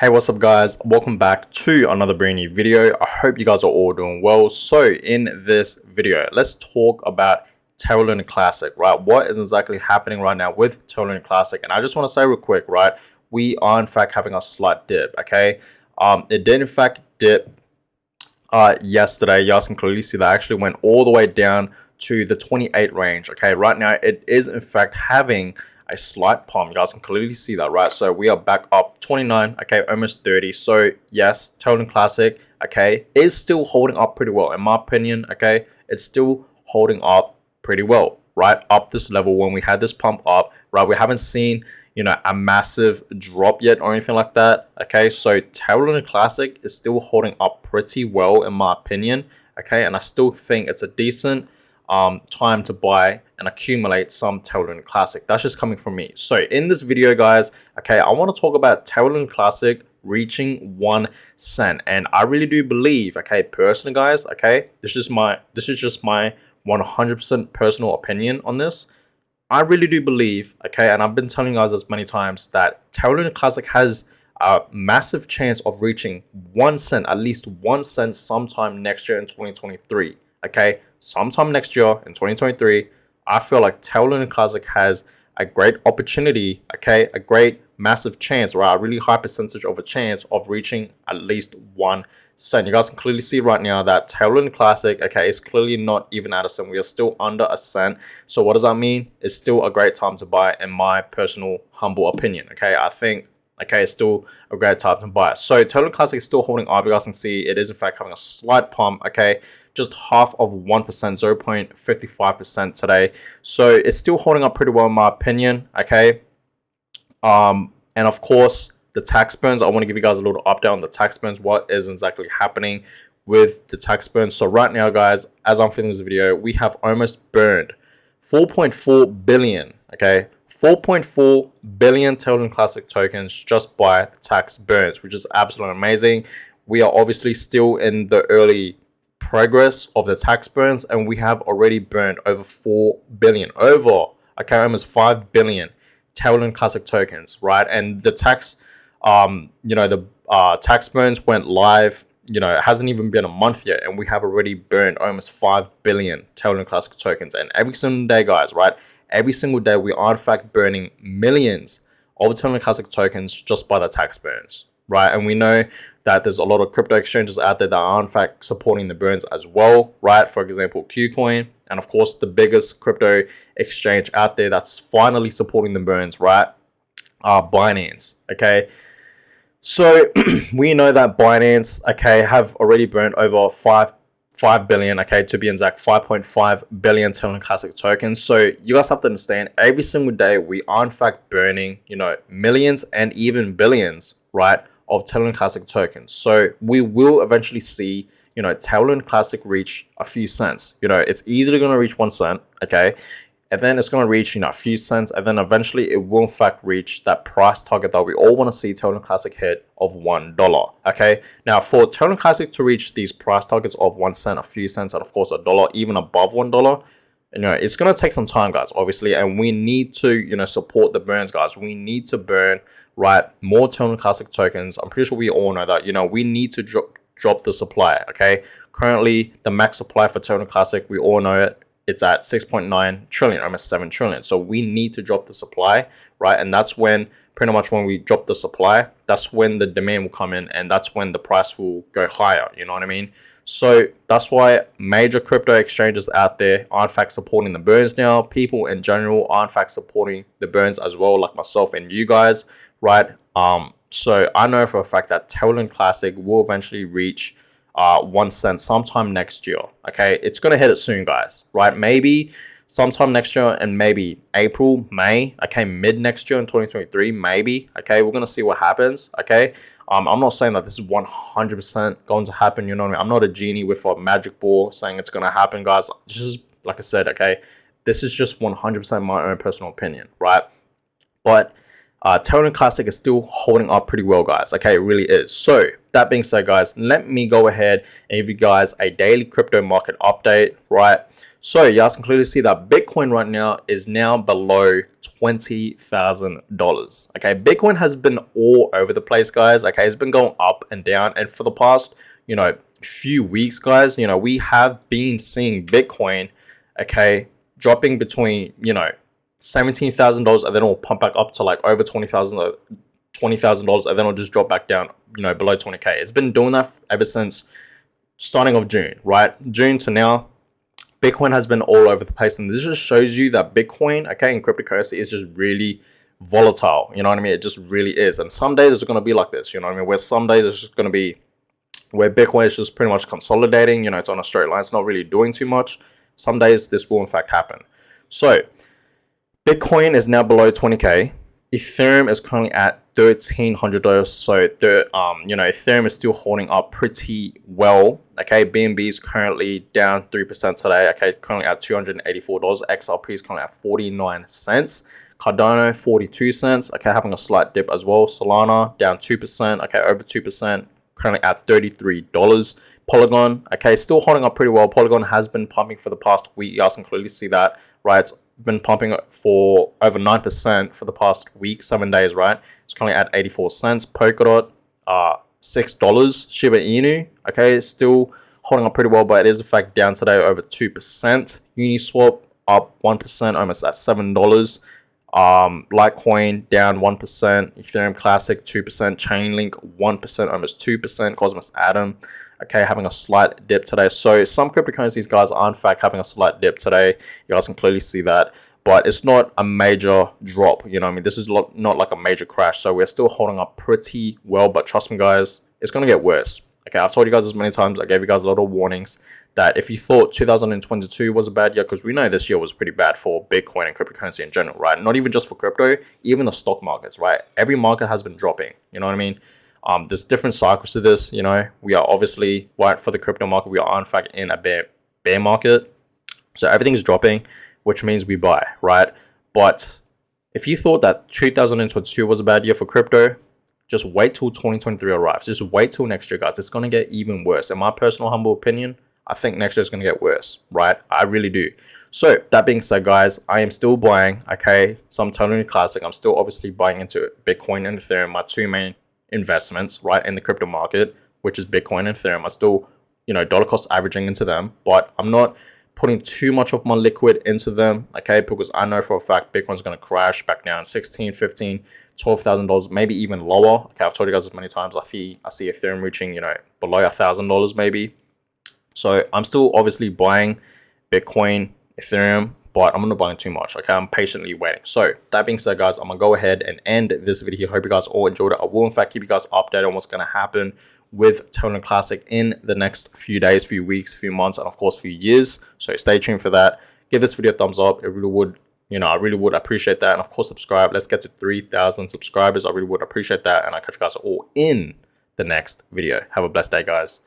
Hey, what's up guys? Welcome back to another brand new video. I hope you guys are all doing well. So in this video, let's talk about Terra Classic, right? What is exactly happening right now with Terra Classic? And I just want to say real quick, right? We are in fact having a slight dip, okay? It did in fact dip yesterday. You guys can clearly see that I actually went all the way down to the 28 range, okay? Right now it is in fact having a slight pump. You guys can clearly see that, right? So we are back up 29, okay, almost 30. So yes, Terra Classic, okay, is still holding up pretty well in my opinion, okay? It's still holding up pretty well, right? Up this level when we had this pump up, right? We haven't seen, you know, a massive drop yet or anything like that, okay? So Terra Classic is still holding up pretty well in my opinion, okay? And I still think it's a decent time to buy and accumulate some Terra Classic. That's just coming from me. So in this video, guys, okay, I want to talk about Terra Classic reaching 1 cent, and I really do believe, okay, personally, guys, okay, this is just my 100% personal opinion on this. I really do believe, okay, and I've been telling you guys as many times that Terra Classic has a massive chance of reaching 1 cent, at least 1 cent sometime next year in 2023. Okay, sometime next year in 2023, I feel like Terra Classic has a great opportunity, okay, a great massive chance, right, a really high percentage of a chance of reaching at least 1 cent. You guys can clearly see right now that Terra Classic, okay, is clearly not even at a cent. We are still under a cent. So what does that mean? It's still a great time to buy in my personal humble opinion, okay? I think, okay, it's still a great time to buy. So Terra Classic is still holding up. You guys can see it is in fact having a slight pump, okay, just half of 1%, 0.55% today. So it's still holding up pretty well in my opinion, okay? And of course, the tax burns, I want to give you guys a little update on the tax burns, what is exactly happening with the tax burns. So right now, guys, as I'm filming this video, we have almost burned 4.4 billion, okay, 4.4 billion Terra Classic tokens just by the tax burns, which is absolutely amazing. We are obviously still in the early progress of the tax burns, and we have already burned over 4 billion, over, okay, almost 5 billion Terra Classic tokens, right? And the tax, you know, the tax burns went live, you know, it hasn't even been a month yet, and we have already burned almost 5 billion Terra Classic tokens. And every single day, guys, right, every single day we are in fact burning millions of Terra Classic tokens just by the tax burns, right? And we know that there's a lot of crypto exchanges out there that are in fact supporting the burns as well, right? For example, Qcoin, and of course the biggest crypto exchange out there that's finally supporting the burns, right, Binance, okay? So we know that Binance, okay, have already burned over 5 billion, okay, to be exact, 5.5 billion Terra Classic tokens. So you guys have to understand, every single day we are in fact burning, you know, millions and even billions, right, of Terra Classic tokens. So we will eventually see, you know, Terra Classic reach a few cents. You know, it's easily going to reach 1 cent, okay, and then it's going to reach, you know, a few cents, and then eventually it will in fact reach that price target that we all want to see Terra Classic hit of $1, okay? Now for Terra Classic to reach these price targets of 1 cent, a few cents, and of course $1, even above $1, you know, it's going to take some time, guys, obviously, and we need to, you know, support the burns, guys. We need to burn, right, more Terra Classic tokens. I'm pretty sure we all know that, you know, we need to drop the supply, okay? Currently the max supply for Terra Classic, we all know it, it's at 6.9 trillion, almost 7 trillion. So we need to drop the supply, right? And that's when, pretty much when we drop the supply, that's when the demand will come in, and that's when the price will go higher, you know what I mean? So that's why major crypto exchanges out there are in fact supporting the burns now. People in general are in fact supporting the burns as well, like myself and you guys, right? So I know for a fact that Terra Classic will eventually reach 1 cent sometime next year, okay? It's gonna hit it soon, guys, right? Maybe sometime next year, and maybe April, May, okay, mid next year in 2023, maybe, okay? We're gonna see what happens, okay? I'm not saying that this is 100% going to happen, you know what I mean? I'm not a genie with a magic ball saying it's gonna happen, guys. Just like I said, okay, this is just 100% my own personal opinion, right? But Terra Classic is still holding up pretty well, guys, okay? It really is. So that being said, guys, let me go ahead and give you guys a daily crypto market update, right? So you guys can clearly see that Bitcoin right now is now below $20,000. Okay, Bitcoin has been all over the place, guys. Okay, it's been going up and down, and for the past, few weeks, guys, we have been seeing Bitcoin, okay, dropping between, $17,000, and then it'll pump back up to like over $20,000, and then it'll just drop back down, below 20K. It's been doing that ever since starting of June, right? June to now, Bitcoin has been all over the place, and this just shows you that Bitcoin, okay, and cryptocurrency is just really volatile. You know what I mean? It just really is. And some days it's going to be like this. You know what I mean? Where some days it's just going to be where Bitcoin is just pretty much consolidating. It's on a straight line. It's not really doing too much. Some days this will in fact happen. So Bitcoin is now below 20K. Ethereum is currently at $1,300. So Ethereum is still holding up pretty well. Okay, BNB is currently down 3% today. Okay, currently at $284. XRP is currently at 49 cents. Cardano 42 cents. Okay, having a slight dip as well. Solana down 2%. Okay, over 2%. Currently at $33. Polygon, okay, still holding up pretty well. Polygon has been pumping for the past week. You guys can clearly see that, right? It's been pumping for over 9% for the past week, 7 days, right? It's currently at 84 cents. Polkadot, $6. Shiba Inu, okay, still holding up pretty well, but it is in fact down today over 2%. Uniswap up 1%, almost at $7. Litecoin down 1%. Ethereum Classic 2%. Chainlink 1%, almost 2%. Cosmos Atom, okay, having a slight dip today. So some cryptocurrencies, guys, are in fact having a slight dip today. You guys can clearly see that, but it's not a major drop. You know what I mean? This is not like a major crash. So we're still holding up pretty well, but trust me, guys, it's going to get worse. Okay, I've told you guys this many times. I gave you guys a lot of warnings that if you thought 2022 was a bad year, because we know this year was pretty bad for Bitcoin and cryptocurrency in general, right? Not even just for crypto, even the stock markets, right? Every market has been dropping. You know what I mean? There's different cycles to this. We are obviously, right, for the crypto market, we are in fact in a bear market. So everything is dropping, which means we buy, right? But if you thought that 2022 was a bad year for crypto, just wait till 2023 arrives. Just wait till next year, guys. It's going to get even worse. In my personal humble opinion, I think next year is going to get worse, right? I really do. So that being said, guys, I am still buying, okay, some Tokenomics Classic. I'm still obviously buying into Bitcoin and Ethereum, my two main investments, right, in the crypto market, which is Bitcoin and Ethereum. I still, dollar cost averaging into them, but I'm not putting too much of my liquid into them, okay, because I know for a fact Bitcoin's going to crash back down $16, $15, $12,000, maybe even lower. Okay, I've told you guys as many times, I see Ethereum reaching, below $1,000 maybe. So I'm still obviously buying Bitcoin, Ethereum, but I'm not buying too much. Okay, I'm patiently waiting. So that being said, guys, I'm gonna go ahead and end this video. Hope you guys all enjoyed it. I will in fact keep you guys updated on what's gonna happen with Tokenomics Classic in the next few days, few weeks, few months, and of course few years. So stay tuned for that. Give this video a thumbs up. It really would, I really would appreciate that. And of course subscribe. Let's get to 3,000 subscribers. I really would appreciate that. And I'll catch you guys all in the next video. Have a blessed day, guys.